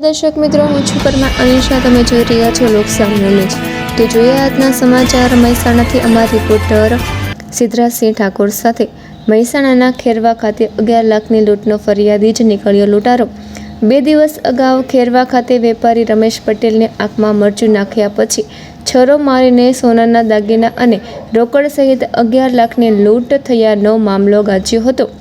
દર્શક મિત્રો, હું છું પરમાર અનિશા. તમે જોઈ રહ્યા છો લોકસામનો ન્યૂઝ. તો જોઈએ આજના સમાચાર. મહેસાણાથી અમારા રિપોર્ટર સિદ્ધરાજસિંહ ઠાકોર સાથે. મહેસાણાના ખેરવા ખાતે 11 લાખની લૂંટનો ફરિયાદી જ નીકળ્યો લૂંટારો. 2 દિવસ અગાઉ ખેરવા ખાતે વેપારી રમેશ પટેલને આંખમાં મરચું નાખ્યા પછી છરો મારીને સોનાના દાગીના અને રોકડ સહિત 11 લાખની લૂંટ થયાનો મામલો ગાજ્યો હતો.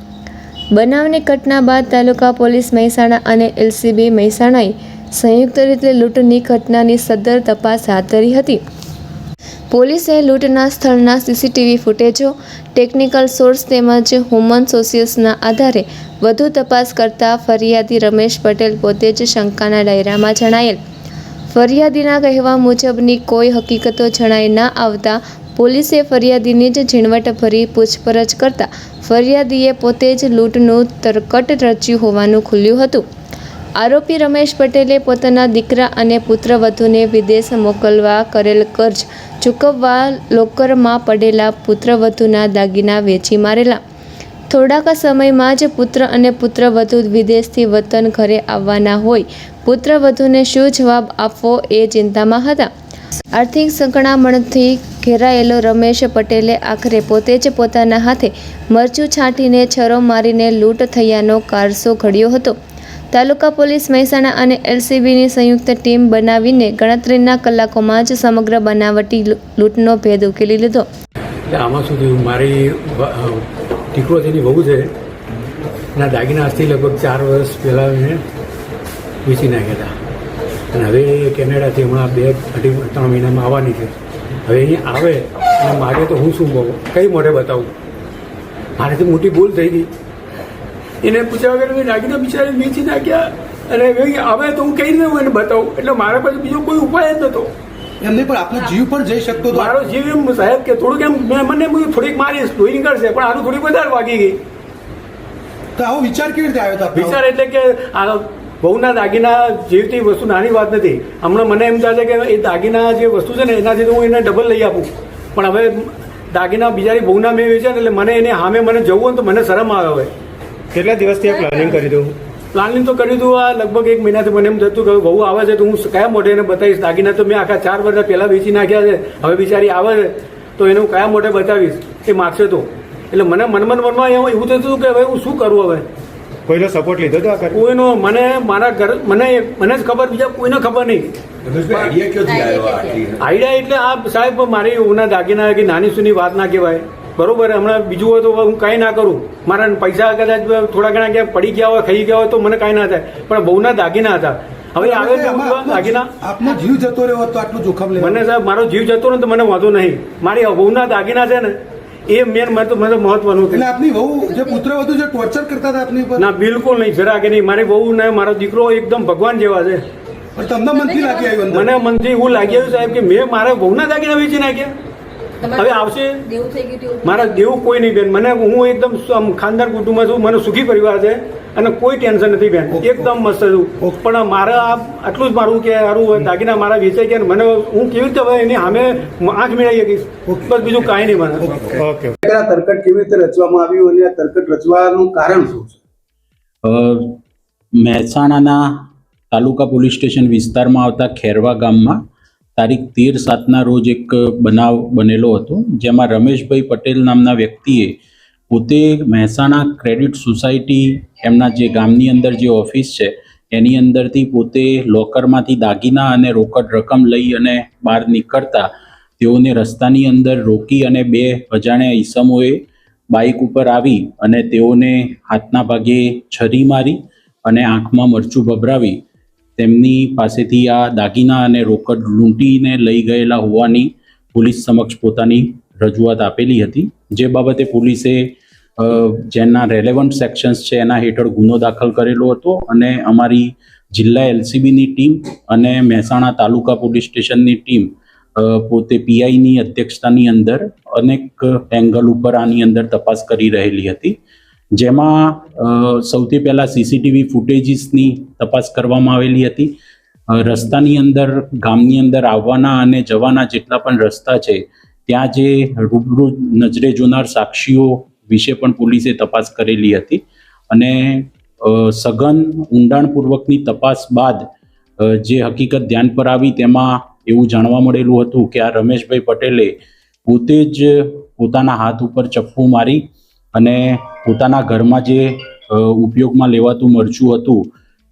બનાવની ઘટના બાદ તાલુકા પોલીસ મહેસાણા અને એલસીબી મહેસાણાએ સંયુક્ત રીતે લૂંટની ઘટનાની સદ્ધર તપાસ હાથ ધરી હતી. પોલીસે લૂંટના સ્થળના સીસીટીવી ફૂટેજો, ટેકનિકલ સોર્સ તેમજ હ્યુમન સોર્સિસના આધારે વધુ તપાસ કરતા ફરિયાદી રમેશ પટેલ પોતે જ શંકાના દાયરામાં જણાયેલ. ફરિયાદીના કહેવા મુજબની કોઈ હકીકતો જણાઈ ના આવતા પોલીસે ફરિયાદીની જ ઝીણવટભરી પૂછપરછ કરતા ફરિયાદીએ પોતે જ લૂંટનું તરકટ રચ્યું હોવાનું ખુલ્યું હતું. આરોપી રમેશ પટેલે પોતાના દીકરા અને પુત્રવધૂને વિદેશ મોકલવા કરેલ કર્જ ચૂકવવા લોકરમાં પડેલા પુત્રવધૂના દાગીના વેચી મારેલા. થોડાક સમયમાં જ પુત્ર અને પુત્રવધૂ વિદેશથી વતન ઘરે આવવાના હોય. પુત્રવધૂને શું જવાબ આપવો એ ચિંતામાં હતા. આર્થિક સંકળામણથી ઘેરાયેલો રમેશ પટેલે આખરે પોતે જ પોતાના હાથે મરચું છાંટીને છરો મારીને લૂંટ થયાનો કારસો ઘડ્યો હતો. તાલુકા પોલીસ મહેસાણા અને એલસીબીની સંયુક્ત ટીમ બનાવીને ગણતરીના કલાકોમાં જ સમગ્ર બનાવટી લૂંટનો ભેદ ઉકેલી લીધો. આમાં સુધી મારી દીકરો તેની બહુ છે, એના દાગીના આજથી લગભગ 4 વર્ષ પહેલાં એને વેચી નાખ્યા હતા અને હવે કેનેડાથી હમણાં 2-3 મહિનામાં આવવાની છે. હવે અહીં આવે અને મારે તો હું શું કહું, કઈ મોઢે બતાવું? મારેથી મોટી ભૂલ થઈ ગઈ. એને પૂછ્યા વગર મેં દાગીના બિચારે વેચી નાખ્યા અને આવે તો હું કઈ રીતે હું એને બતાવું? એટલે મારા પાસે બીજો કોઈ ઉપાય જ નહોતો. એમને પણ આપનો જીવ પણ જઈ શકતો હતો. મારો જીવ એમ સાહેબ કે થોડુંક એમ મને થોડીક મારીશ લોહી નીકળશે, પણ આનું થોડીક વધારે વાગી ગઈ. તો આવો વિચાર કેવી રીતે આવ્યો હતો? વિચાર એટલે કે આ બહુના દાગીના જેવી વસ્તુ નાની વાત નથી. હમણાં મને એમ થાય છે કે એ દાગીના જે વસ્તુ છે ને એનાથી તો હું એને ડબલ લઈ આપું, પણ હવે દાગીના બીજાની બહુના મેં વેચ્યા ને એટલે મને એને સામે મને જવું હોય તો મને શરમ આવે. હવે કેટલા દિવસથી આ પ્લાનિંગ કરી દઉં? પ્લાનિંગ તો કર્યું હતું. આ લગભગ 1 મહિનાથી મને એમ થતું કે બહુ આવે છે તો હું કયા મોઢે એને બતાવીશ? દાગીના તો મેં આખા 4 વર્ષ પહેલાં વેચી નાખ્યા છે. હવે બિચારી આવે છે તો એને હું કયા મોઢે બતાવીશ? એ માગશે તો. એટલે મને મનમાં એવું થતું હતું કે હવે હું શું કરું? હવે કોઈનો સપોર્ટ લીધો હતો? કોઈનો મને મારા ઘર મને જ ખબર, બીજા કોઈને ખબર નહીં. આઈડિયા એટલે આ સાહેબ મારી ઉના દાગીના કે નાની સુની વાત ના કહેવાય, બરોબર? હમણાં બીજું હોય તો હું કાંઈ ના કરું. મારા પૈસા કદાચ થોડા ઘણા ક્યાંક પડી ગયા હોય, ખાઈ ગયા હોય તો મને કાંઈ ના થાય, પણ બહુના દાગીના હતા. હવે આવે દાગીના આપનો જીવ જતો રહ્યો તો આટલું જોખમ લે? મને સાહેબ મારો જીવ જતો ને તો મને વાંધો નહીં. મારી બહુના દાગીના છે ને એ મેન મને મહત્વનું. એટલે આપની બહુ જે પુત્રવધુ જે ટોર્ચર કરતા હતા આપની પર? ના, બિલકુલ નહીં, જરા કે નહીં. મારી બહુ ને મારો દીકરો એકદમ ભગવાન જેવા છે. પણ તમને મનથી લાગી આવ્યું? મને મનથી એવું લાગી આવ્યું સાહેબ કે મેં મારા બહુના દાગીના વેચી નાખ્યા. હવે આવશે મારા દેવું કોઈ નહીં બેન. મને હું એકદમ ખાનદાર કુટુંબમાં છું, મને સુખી પરિવાર છે અને કોઈ ટેન્શન નથી બેન, એકદમ મસ્ત છું. પણ મારે આટલું જ મારું કે સારું દાગીના મારા વેચાઈ ગયા, મને હું કેવી રીતે હવે એની સામે આંખ મેળવી શકીશ? બસ બીજું કાંઈ નહીં મને. ઓકે. આ તરકટ કેવી રીતે રચવામાં આવ્યું અને આ તરકટ રચવાનું કારણ શું છે? મહેસાણાના તાલુકા પોલીસ સ્ટેશન વિસ્તારમાં આવતા ખેરવા ગામમાં તારીખ 13/7ના રોજ એક બનાવ બનેલો હતો, જેમાં રમેશભાઈ પટેલ નામના વ્યક્તિએ પોતે મહેસાણા ક્રેડિટ સોસાયટી એમના જે ગામની અંદર જે ઓફિસ છે એની અંદરથી પોતે લોકરમાંથી દાગીના અને રોકડ રકમ લઈ અને બહાર નીકળતા તેઓને રસ્તાની અંદર રોકી અને 2 અજાણ્યા ઈસમોએ બાઇક ઉપર આવી અને તેઓને હાથના ભાગે છરી મારી અને આંખમાં મરચું ભભરાવી તેમની પાસેથી આ દાગીના અને રોકડ લૂંટીને લઈ ગયેલા હોવાની પોલીસ સમક્ષ પોતાની રજૂઆત આપેલી હતી. જે બાબતે પોલીસે જેના રેલેવન્ટ સેક્શન્સ છે એના હેઠળ ગુનો દાખલ કરેલો હતો અને અમારી જિલ્લા એલસીબીની ટીમ અને મહેસાણા તાલુકા પોલીસ સ્ટેશનની ટીમ પોતે પીઆઈની અધ્યક્ષતાની અંદર અનેક એંગલ ઉપર આની અંદર તપાસ કરી રહેલી હતી, જેમાં સૌથી પહેલાં સીસીટીવી ફૂટેજીસની તપાસ કરવામાં આવેલી હતી. રસ્તાની અંદર ગામની અંદર આવવાના અને જવાના જેટલા પણ રસ્તા છે ત્યાં જે રૂબરૂ નજરે જોનાર સાક્ષીઓ વિશે પણ પોલીસે તપાસ કરેલી હતી અને સઘન ઊંડાણપૂર્વકની તપાસ બાદ જે હકીકત ધ્યાન પર આવી તેમાં એવું જાણવા મળેલું હતું કે આ રમેશભાઈ પટેલે પોતે જ પોતાના હાથ ઉપર ચપ્પુ મારી અને પોતાના ઘરમાં જે ઉપયોગમાં લેવાતું મરચું હતું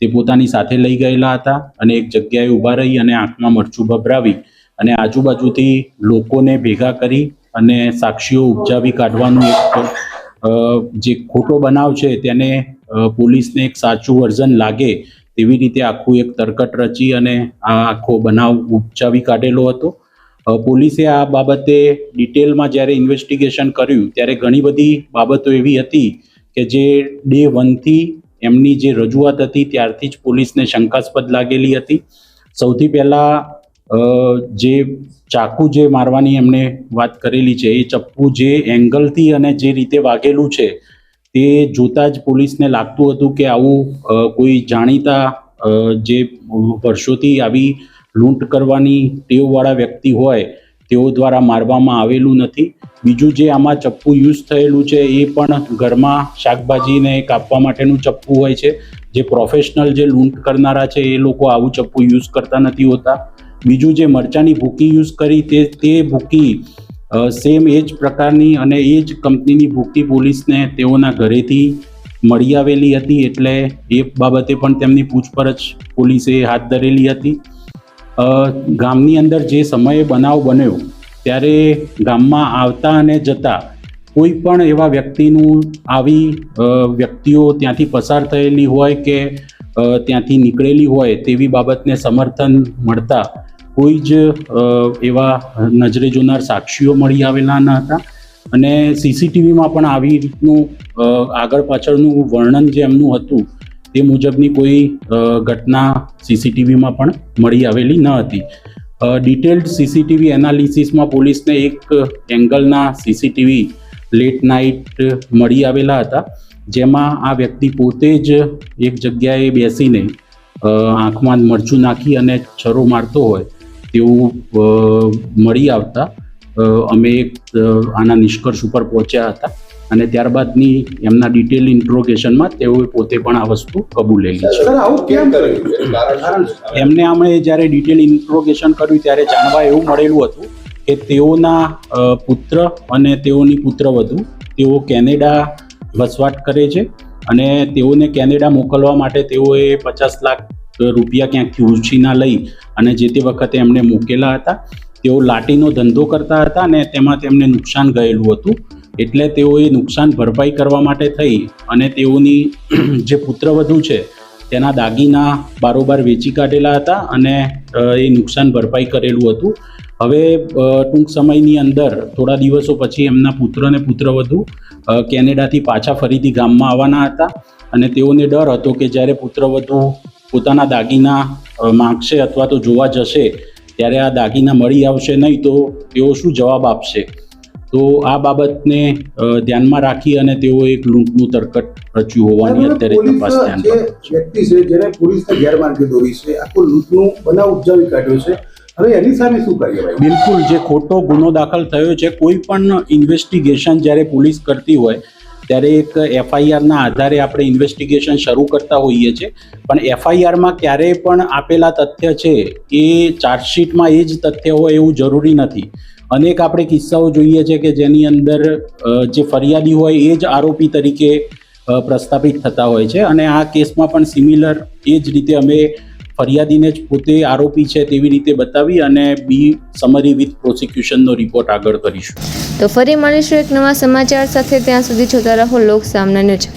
તે પોતાની સાથે લઈ ગયેલા હતા અને એક જગ્યાએ ઊભા રહી અને આંખમાં મરચું ભભરાવી અને આજુબાજુથી લોકોને ભેગા કરી અને સાક્ષીઓ ઉપજાવી કાઢવાનું એક જે ખોટો બનાવ છે તેને પોલીસને એક સાચું વર્ઝન લાગે તેવી રીતે આખું એક તરકટ રચી અને આ આખો બનાવ ઉપજાવી કાઢેલો હતો. પોલીસે આ બાબતે ડિટેલમાં જ્યારે ઇન્વેસ્ટિગેશન કર્યું ત્યારે ઘણી બધી બાબતો એવી હતી કે જે ડે 1થી એમની જે રજૂઆત હતી ત્યારથી જ પોલીસને શંકાસ્પદ લાગેલી હતી. સૌથી પહેલાં જે ચાકુ જે મારવાની એમણે વાત કરેલી છે એ ચપ્પુ જે એંગલથી અને જે રીતે વાગેલું છે તે જોતાં જ પોલીસને લાગતું હતું કે આવું કોઈ જાણીતા જે વર્ષોથી આવી લૂંટ કરવાની ટેવવાળા વ્યક્તિ હોય તેઓ દ્વારા મારવામાં આવેલું નથી. બીજું જે આમાં ચપ્પુ યુઝ થયેલું છે એ પણ ઘરમાં શાકભાજીને કાપવા માટેનું ચપ્પુ હોય છે. જે પ્રોફેશનલ જે લૂંટ કરનારા છે એ લોકો આવું ચપ્પુ યુઝ કરતા નથી હોતા. બીજું જે મરચાની ભૂકી યુઝ કરી તે ભૂકી સેમ એ જ પ્રકારની અને એ જ કંપનીની ભૂકી પોલીસને તેઓના ઘરેથી મળી આવેલી હતી એટલે એ બાબતે પણ તેમની પૂછપરછ પોલીસે હાથ ધરેલી હતી. ગામની અંદર જે સમયે બનાવ બન્યો ત્યારે ગામમાં આવતા અને જતા કોઈ પણ એવા વ્યક્તિનું આવી વ્યક્તિઓ ત્યાંથી પસાર થયેલી હોય કે ત્યાંથી નીકળેલી હોય તેવી બાબતને સમર્થન મળતા કોઈ જ એવા નજરે જોનાર સાક્ષીઓ મળી આવેલા ન હતા અને સીસીટીવીમાં પણ આવી રીતનું આગળ પાછળનું વર્ણન જે એમનું હતું તે મુજબની કોઈ ઘટના સીસીટીવીમાં પણ મળી આવેલી ન હતી. ડિટેલ્ડ સીસીટીવી એનાલિસિસમાં પોલીસને એક એંગલના સીસીટીવી લેટ નાઇટ મળી આવેલા હતા જેમાં આ વ્યક્તિ પોતે જ એક જગ્યાએ બેસીને આંખમાં મરચું નાખી અને છરો મારતો હોય તેવું મળી આવતા અમે એક આના નિષ્કર્ષ ઉપર પહોંચ્યા હતા અને ત્યારબાદની એમના ડિટેલ ઇન્ટ્રોગેશનમાં તેઓએ પોતે પણ આ વસ્તુ કબૂલેલી છે. સર આવું કેમ કર્યું? એમને અમે જ્યારે ડિટેલ ઇન્ટ્રોગેશન કર્યું ત્યારે જાણવા એવું મળેલું હતું કે તેઓના પુત્ર અને તેઓની પુત્રવધુ તેઓ કેનેડા વસવાટ કરે છે અને તેઓને કેનેડા મોકલવા માટે તેઓએ 50 લાખ રૂપિયા ક્યાંકથી ઉછીના લઈ અને જે તે વખતે એમને મૂકેલા હતા. તેઓ લાટીનો ધંધો કરતા હતા અને તેમાં તેમને નુકસાન ગયેલું હતું એટલે તેઓએ નુકસાન ભરપાઈ કરવા માટે થઈ અને તેઓની જે પુત્રવધુ છે તેના દાગીના બારોબાર વેચી કાઢેલા હતા અને એ નુકસાન ભરપાઈ કરેલું હતું. હવે ટૂંક સમયની અંદર થોડા દિવસો પછી એમના પુત્ર અને પુત્રવધુ કેનેડાથી પાછા ફરીથી ગામમાં આવવાના હતા અને તેઓને ડર હતો કે જ્યારે પુત્રવધુ પોતાના દાગીના માંગશે અથવા તો જોવા જશે ત્યારે આ દાગીના મળી આવશે નહીં તો તેઓ શું જવાબ આપશે. તો આ બાબતને ધ્યાનમાં રાખી અને તેઓ એક લૂંટનું તરકટ રચ્યું હોવાની અત્યારે તપાસ ધ્યાન પર વ્યક્તિ છે જેને પોલીસને ગેરમાર્ગે દોરી છે આખું લૂંટનું બનાવ ઉપજાવી કાઢ્યો છે હવે એની સામે શું કાર્યવાહી? બિલકુલ જે ખોટો ગુનો દાખલ થયો છે કોઈ પણ ઇન્વેસ્ટિગેશન જ્યારે પોલીસ કરતી હોય ત્યારે એક એફઆઈઆરના આધારે આપણે ઇન્વેસ્ટિગેશન શરૂ કરતા હોઈએ છીએ પણ એફઆઈઆરમાં ક્યારેય પણ આપેલા તથ્ય છે એ ચાર્જશીટમાં એ જ તથ્ય હોય એવું જરૂરી નથી. અનેક આપણે કિસ્સાઓ જોઈએ છે કે જેની અંદર જે ફરિયાદી હોય એ જ આરોપી તરીકે પ્રસ્થાપિત થતા હોય છે અને આ કેસમાં પણ સિમિલર એ જ રીતે અમે ફરિયાદીને જ પોતે આરોપી છે તેવી રીતે બતાવી અને બી સમરી વિથ પ્રોસિક્યુશનનો રિપોર્ટ આગળ કરીશું. તો ફરી મળીશું એક નવા સમાચાર સાથે. ત્યાં સુધી જોતા રહો લોક સામના ન્યૂઝ.